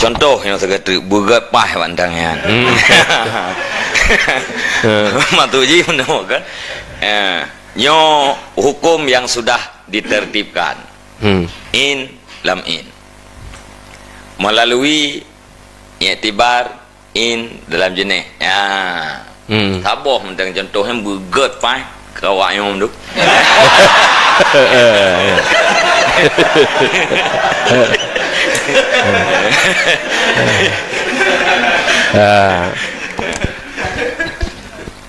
contoh yang sekali berat pah pandangnya. Matuji menemukan nyo hukum yang sudah ditertibkan in lam in melalui i'tibar in dalam jenis saboh mentang contohnya berat pah kawak yang tu.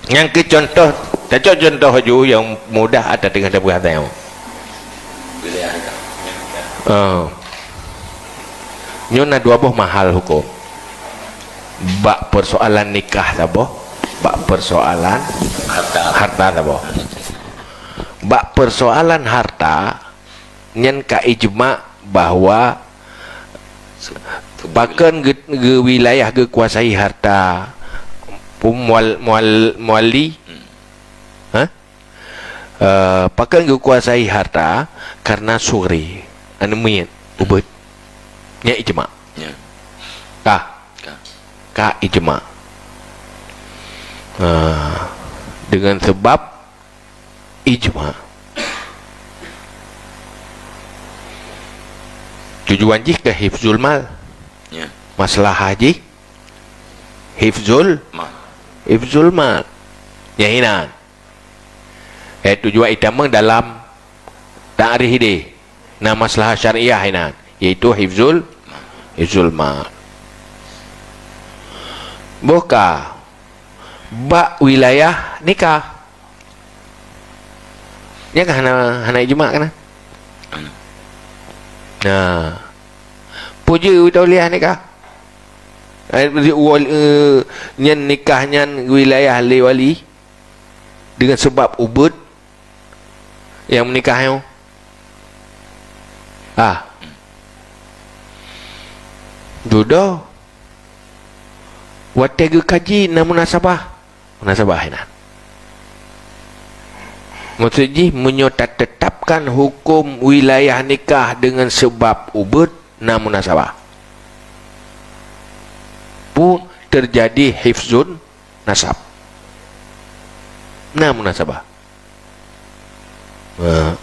Yang ke contoh yang mudah ada dengan perhatian. Nyona dua boh mahal hukum. Bak persoalan nikah saboh, bak persoalan harta saboh. Bak persoalan harta nyen ka ijma bahwa bahkan ge wilayah ge kuasai harta muali bahkan ge kuasai harta karena suri anu mien ubud nya ijma ka ijma dengan sebab ijma tujuan jih ke hifzul mal masalah haji hifzul mal yahinan tujuan itama dalam ta'rif ini nama masalah syariah hinan yaitu hifzul mal buka bak wilayah nikah ya kan hana ijma kan nah puja tauliah nikah nyen nikahnya wilayah wali dengan sebab ubud yang menikahnya dudo watega kaji na munasabah ini maksudnya menyotat tetapkan hukum wilayah nikah dengan sebab ubud na munasabah pun terjadi hifzun nasab na munasabah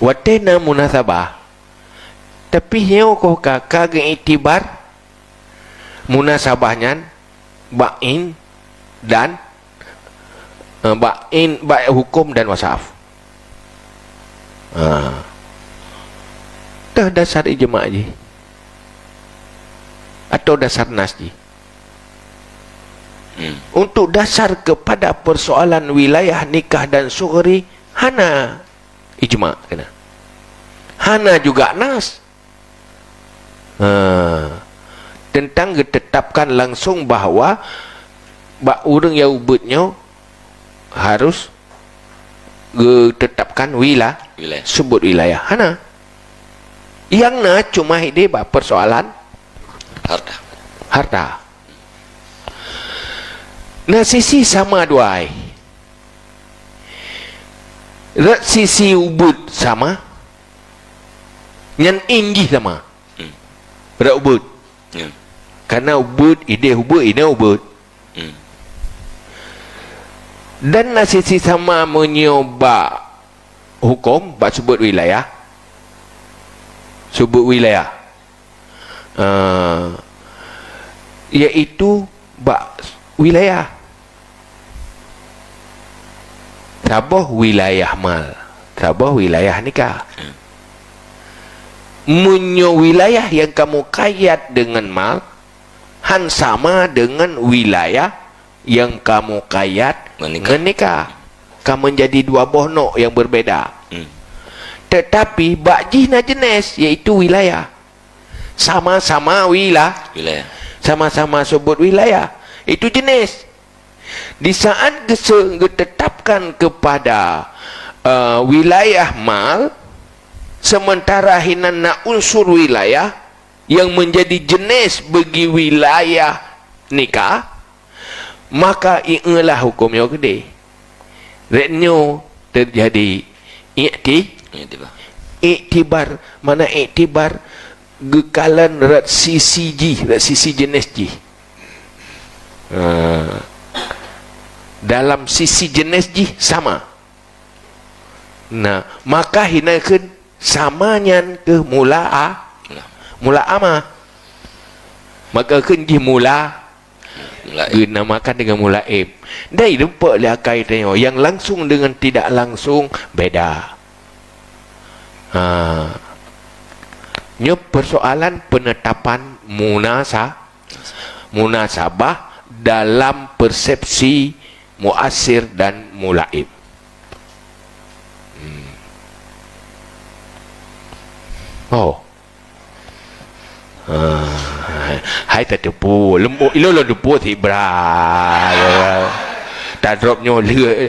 wate na munasabah tapi heo ko kakak itibar munasabahnya ba'in dan ba'in hukum dan wasaf dah dasar ijma' je atau dasar nas je untuk dasar kepada persoalan wilayah nikah dan sughri hana ijma' kena hana juga nas tentang ditetapkan langsung bahwa orang yang ubudnya harus ditetapkan wilayah sebut wilayah hana yang na cuma ide persoalan harta nah sisi sama duai sisi ubud sama yang inggi sama ubud karena ubud ide ubud ini ubud dan sisi sama menyoba hukum bak sebut wilayah yaitu bak wilayah saboh wilayah mal saboh wilayah nikah munyo wilayah yang kamu kayat dengan mal han sama dengan wilayah yang kamu kayat menikah kamu menjadi dua bohno yang berbeda tetapi bakjihna jenis yaitu wilayah sama-sama wilayah sama-sama sebut wilayah itu jenis di saat ditetapkan kepada wilayah mal sementara hinana unsur wilayah yang menjadi jenis bagi wilayah nikah maka ingatlah hukumnya gede renyo terjadi iktibar mana iktibar gekalan rat CCG, rat sisi jenis G. Dalam sisi jenis G sama. Nah, maka hinakan samanya ke mula A. Mula A mah. Maka kan mula dinamakan dengan mula F. Dari lupa lah kaitannya. Yang langsung dengan tidak langsung beda. Nya persoalan penetapan munasabah dalam persepsi muasir dan mulaib. Oh. Hai tak tepu lembut ilo lo depu ti bra. Tak drop nyola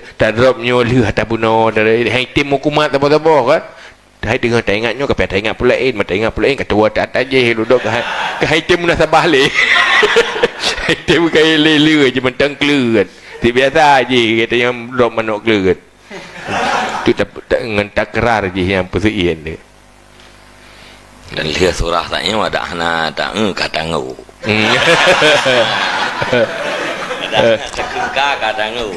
atas buno dari hai tim hukumat apa-apa kan. Hai dengan tengoknya ke tengok pula ketua tak aja duduk ke hai tim munasabah le. Hai tim kai le je mentang kelut. Ti biasa aje kata yang drop manok kelut. Tu tak dengan takrar je yang persuian dia. Dan lihat surah tanya ada anak tak kata ngau. Ada cekengka kata ngau.